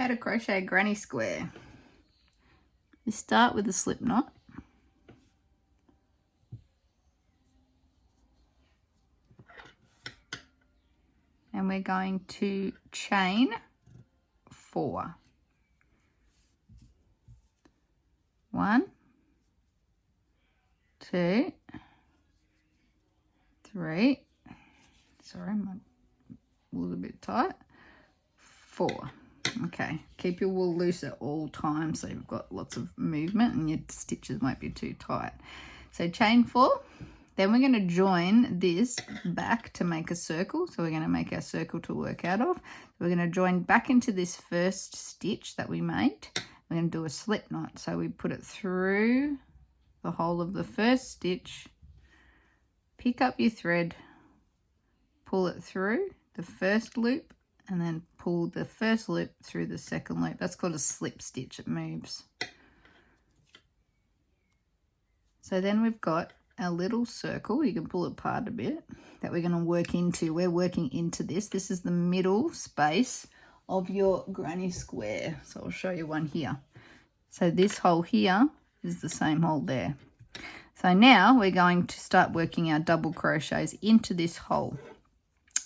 how to crochet a granny square. We start with a slip knot. And we're going to chain 4. 1, 2, 3. Sorry, my wool's a bit tight. 4. Okay, keep your wool loose at all times so you've got lots of movement and your stitches won't be too tight. So chain 4. Then we're going to join this back to make a circle. So we're going to make our circle to work out of. We're going to join back into this first stitch that we made. We're going to do a slip knot. So we put it through the hole of the first stitch, pick up your thread, pull it through the first loop, and then pull the first loop through the second loop. That's called a slip stitch. It moves. So then we've got a little circle, you can pull it apart a bit, that we're going to work into. We're working into this. This is the middle space of your granny square. So I'll show you one here. So this hole here is the same hole there. So now we're going to start working our double crochets into this hole.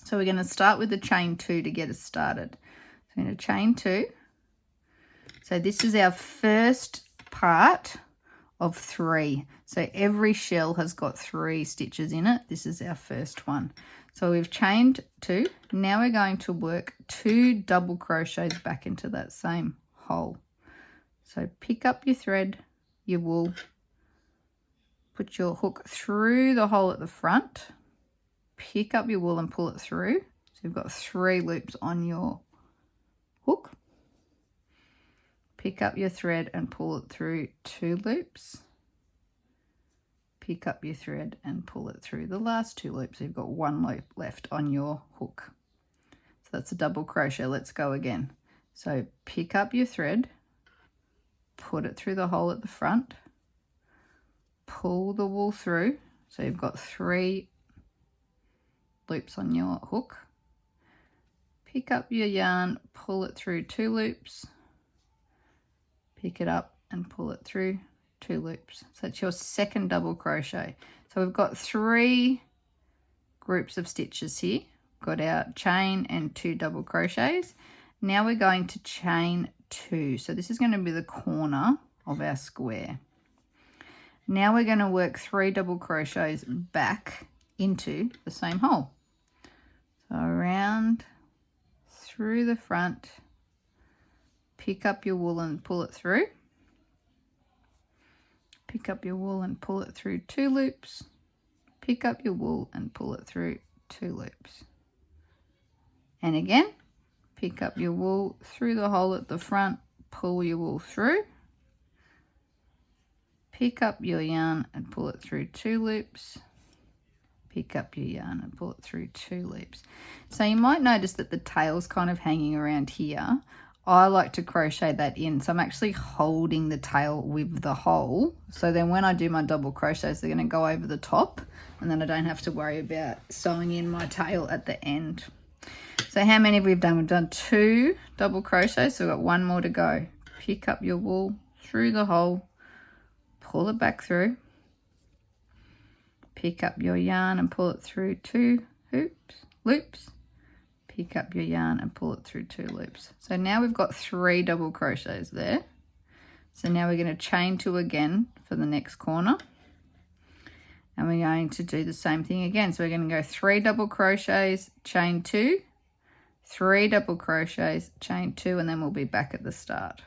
So we're going to start with the chain 2 to get us started. So we're going to chain 2. So this is our first part of 3. So every shell has got 3 stitches in it. This is our first one. So we've chained 2. Now we're going to work 2 double crochets back into that same hole. So pick up your thread, your wool, put your hook through the hole at the front, pick up your wool and pull it through. So you've got 3 loops on your hook. Pick up your thread and pull it through 2 loops. Pick up your thread and pull it through the last 2 loops. So you've got 1 loop left on your hook. So that's a double crochet. Let's go again. So pick up your thread, put it through the hole at the front, pull the wool through. So you've got 3 loops on your hook. Pick up your yarn, pull it through 2 loops. Pick it up and pull it through 2 loops. So it's your second double crochet. So we've got 3 groups of stitches here. Got our chain and 2 double crochets. Now we're going to chain 2. So this is going to be the corner of our square. Now we're going to work 3 double crochets back into the same hole. So around through the front, pick up your wool and pull it through. Pick up your wool and pull it through 2 loops. Pick up your wool and pull it through 2 loops. And again, pick up your wool through the hole at the front, pull your wool through. Pick up your yarn and pull it through 2 loops. Pick up your yarn and pull it through 2 loops. So you might notice that the tail's kind of hanging around here. I like to crochet that in, so I'm actually holding the tail with the hole, so then when I do my double crochets they're going to go over the top and then I don't have to worry about sewing in my tail at the end. So how many have we done? We've done 2 double crochets, so we've got 1 more to go. Pick up your wool through the hole, pull it back through, pick up your yarn and pull it through 2 loops. Pick up your yarn and pull it through 2 loops. So now we've got 3 double crochets there. So now we're going to chain 2 again for the next corner. And we're going to do the same thing again. So we're going to go 3 double crochets, chain 2, 3 double crochets, chain 2, and then we'll be back at the start.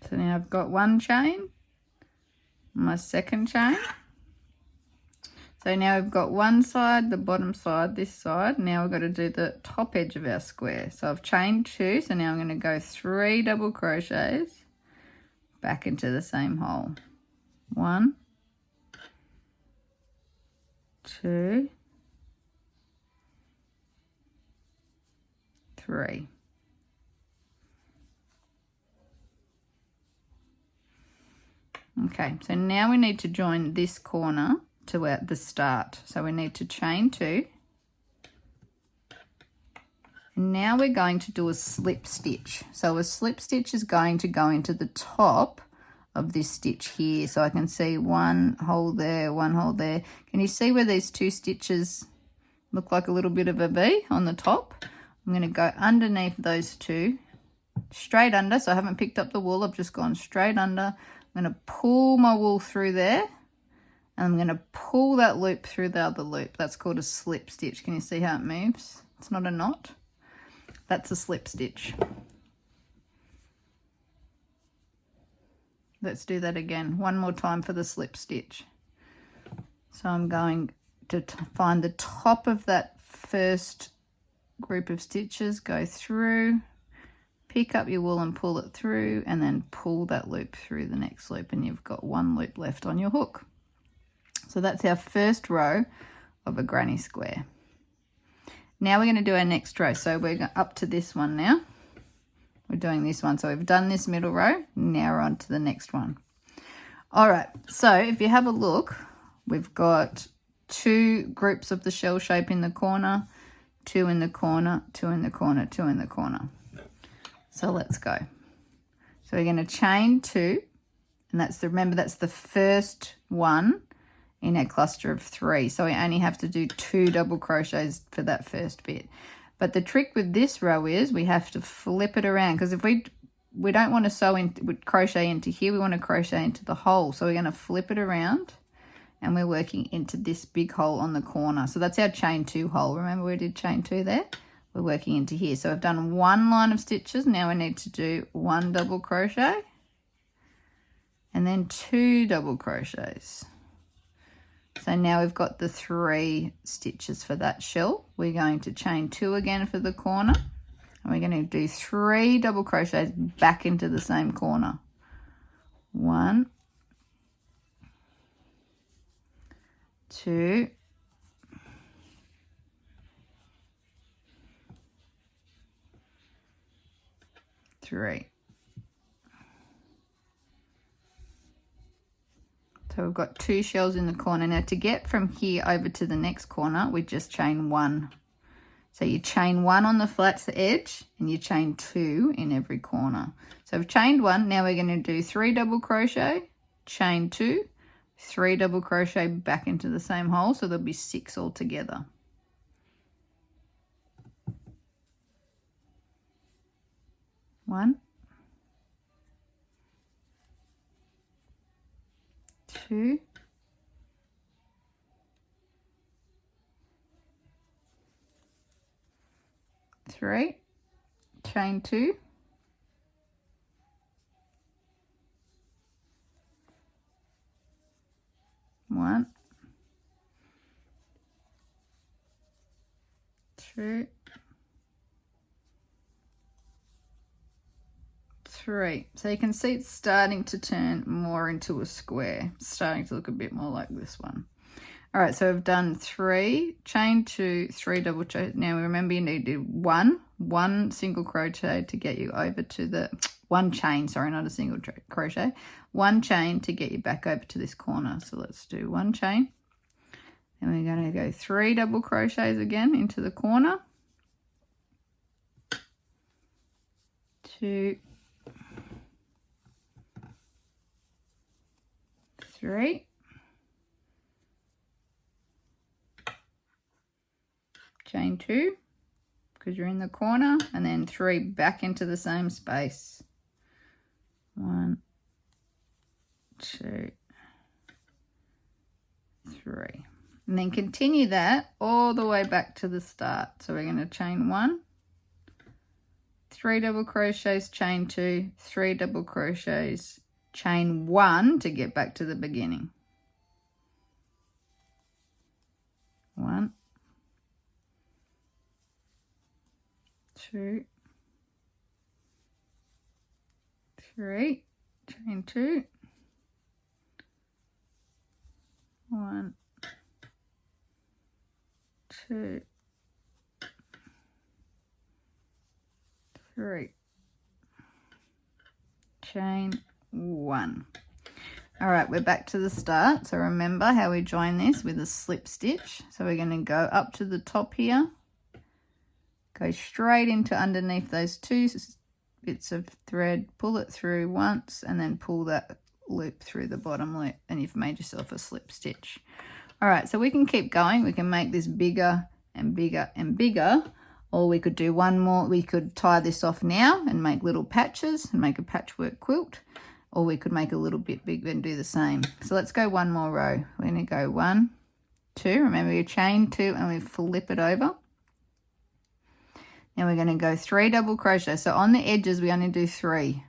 So now I've got 1 chain, my second chain. So now we've got one side, the bottom side, this side. Now we've got to do the top edge of our square. So I've chained 2, so now I'm going to go 3 double crochets back into the same hole. 1, 2, 3. Okay, so now we need to join this corner to the start. So we need to chain 2. And now we're going to do a slip stitch. So a slip stitch is going to go into the top of this stitch here. So I can see one hole there, one hole there. Can you see where these 2 stitches look like a little bit of a V on the top? I'm going to go underneath those 2, straight under. So I haven't picked up the wool, I've just gone straight under. I'm going to pull my wool through there, and I'm going to pull that loop through the other loop. That's called a slip stitch. Can you see how it moves? It's not a knot. That's a slip stitch. Let's do that again. One more time for the slip stitch. So I'm going to find the top of that first group of stitches, go through, pick up your wool and pull it through, and then pull that loop through the next loop, and you've got 1 loop left on your hook. So that's our first row of a granny square. Now we're going to do our next row. So we're up to this one now. We're doing this one. So we've done this middle row. Now we're on to the next one. All right. So if you have a look, we've got 2 groups of the shell shape in the corner, 2 in the corner, 2 in the corner, 2 in the corner. So let's go. So we're going to chain 2, and remember that's the first one in a cluster of 3. So we only have to do 2 double crochets for that first bit. But the trick with this row is we have to flip it around, because if we don't want to crochet into here, we want to crochet into the hole. So we're going to flip it around, and we're working into this big hole on the corner. So that's our chain 2 hole. Remember we did chain 2 there? We're working into here. So I've done 1 line of stitches. Now we need to do 1 double crochet and then 2 double crochets. So now we've got the 3 stitches for that shell. We're going to chain 2 again for the corner, and we're going to do 3 double crochets back into the same corner. 1, 2, 3. So we've got 2 shells in the corner. Now to get from here over to the next corner, we just chain 1. So you chain 1 on the flat edge, and you chain 2 in every corner. So we've chained 1. Now we're going to do 3 double crochet, chain 2, 3 double crochet back into the same hole. So there'll be 6 altogether. One, 2, 3, chain 2, 1, 2, 3. So you can see it's starting to turn more into a square. It's starting to look a bit more like this one. All right, so I've done 3, chain 2, 3 double crochet. Now remember you need to do one single crochet to get you over to the, 1 chain, sorry, not a single crochet. 1 chain to get you back over to this corner. So let's do 1 chain. And we're going to go 3 double crochets again into the corner. 2, 3, chain 2 because you're in the corner, and then 3 back into the same space. 1, 2, 3, and then continue that all the way back to the start. So we're going to chain 1, 3 double crochets, chain 2, 3 double crochets, chain 1 to get back to the beginning. 1, 2, 3, chain 2, 1, 2, 3, chain 1. All right, we're back to the start. So remember how we join this with a slip stitch. So we're going to go up to the top here, go straight into underneath those 2 bits of thread, pull it through once, and then pull that loop through the bottom loop, and you've made yourself a slip stitch. All right, so we can keep going. We can make this bigger and bigger and bigger, or we could do one more. We could tie this off now and make little patches and make a patchwork quilt, or we could make a little bit bigger and do the same. So let's go one more row. We're going to go 1, 2. Remember, you chain 2 and we flip it over. Now we're going to go 3 double crochet. So on the edges we only do 3.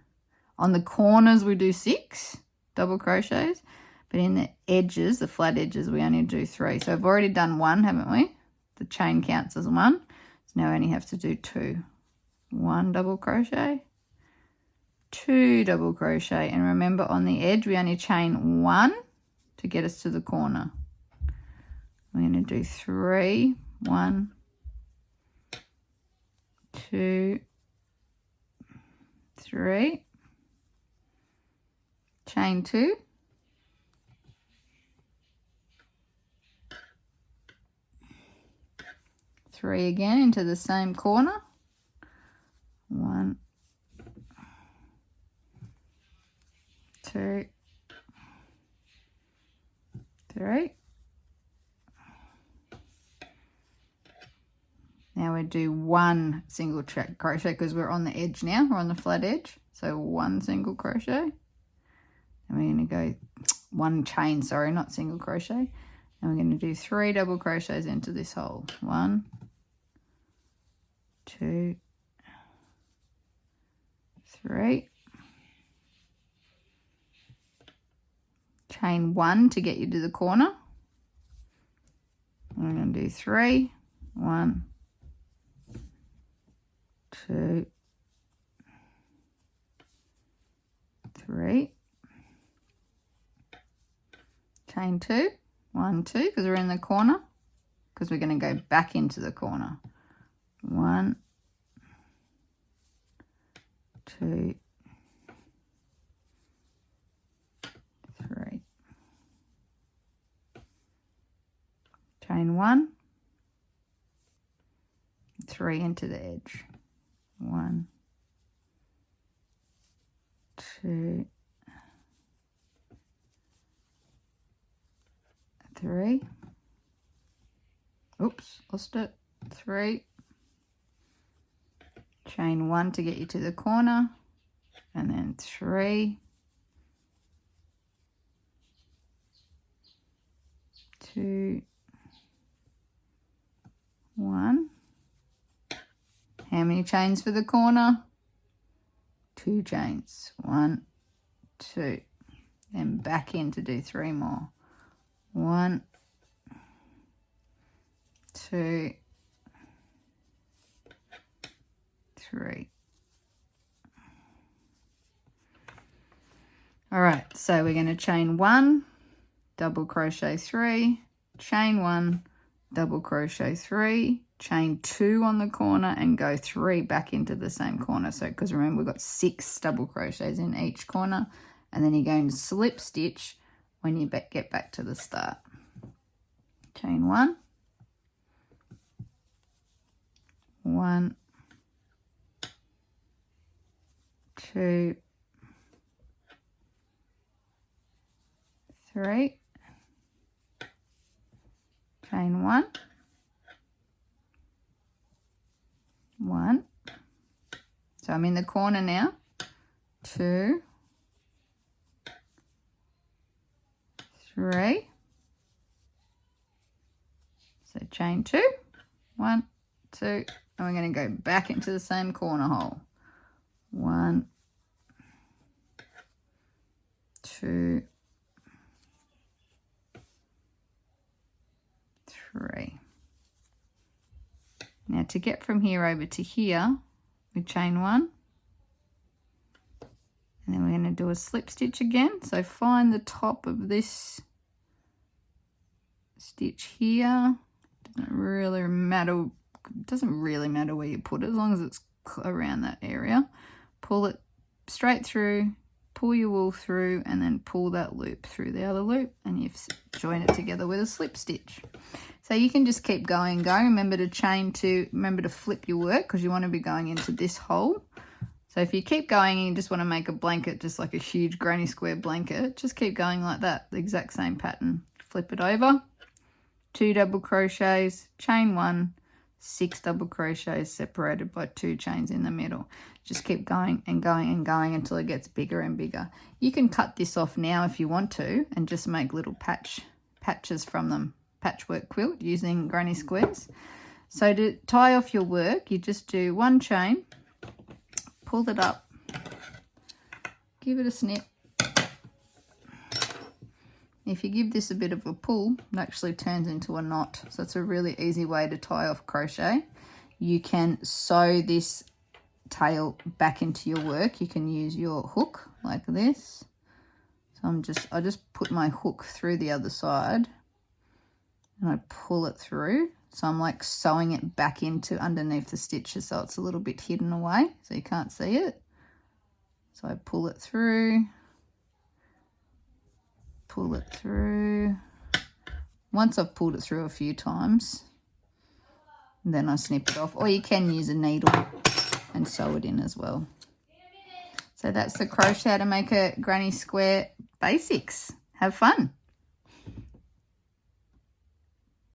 On the corners we do 6 double crochets, but in the edges, the flat edges, we only do 3. So I've already done 1, haven't we? The chain counts as 1. So now I only have to do 2. 1 double crochet, 2 double crochet, and remember on the edge we only chain 1 to get us to the corner. We're going to do 3, 1, 2, 3, chain 2, 3 again into the same corner, 1, 2, 3. Now we do 1 single crochet because we're on the edge now, we're on the flat edge. So 1 single crochet, and we're going to go 1 chain, sorry, not single crochet, and we're going to do 3 double crochets into this hole. 1, 2, 3, chain 1 to get you to the corner. We're going to do 3, 1, 2, 3, chain 2, 1, 2, because we're in the corner, because we're going to go back into the corner. 1, 2, 3, chain 1, 3 into the edge. 1, 2, 3. Oops, lost it. 3. Chain 1 to get you to the corner, and then 3, 2, 1. How many chains for the corner? 2 chains. 1, 2. Then back in to do 3 more. 1, 2, 3. All right, so we're going to chain 1, double crochet 3, chain 1, double crochet 3, chain 2 on the corner, and go 3 back into the same corner. So because remember, we've got 6 double crochets in each corner, and then you're going to slip stitch when you get back to the start. Chain 1, 1, 2, 3, chain 1, 1. So I'm in the corner now. 2, 3. So chain 2, 1, 2, and we're going to go back into the same corner hole. 1, 2, 3. Now to get from here over to here, we chain 1. And then we're going to do a slip stitch again. So find the top of this stitch here. Doesn't really matter where you put it, as long as it's around that area. Pull it straight through, pull your wool through, and then pull that loop through the other loop, and you've joined it together with a slip stitch. So you can just keep going and going. Remember to flip your work, because you want to be going into this hole. So if you keep going and you just want to make a blanket, just like a huge granny square blanket, just keep going like that, the exact same pattern. Flip it over, 2 double crochets, chain 1, 6 double crochets separated by 2 chains in the middle. Just keep going and going and going until it gets bigger and bigger. You can cut this off now if you want to and just make little patches from them, patchwork quilt using granny squares. So to tie off your work, you just do 1 chain, pull it up, give it a snip. If you give this a bit of a pull, it actually turns into a knot. So it's a really easy way to tie off crochet. You can sew this tail back into your work. You can use your hook like this. So I just put my hook through the other side and I pull it through. So I'm like sewing it back into underneath the stitches, so it's a little bit hidden away so you can't see it. So I pull it through, pull it through. Once I've pulled it through a few times, then I snip it off, or you can use a needle and sew it in as well. So that's the crochet to make a granny square basics. Have fun.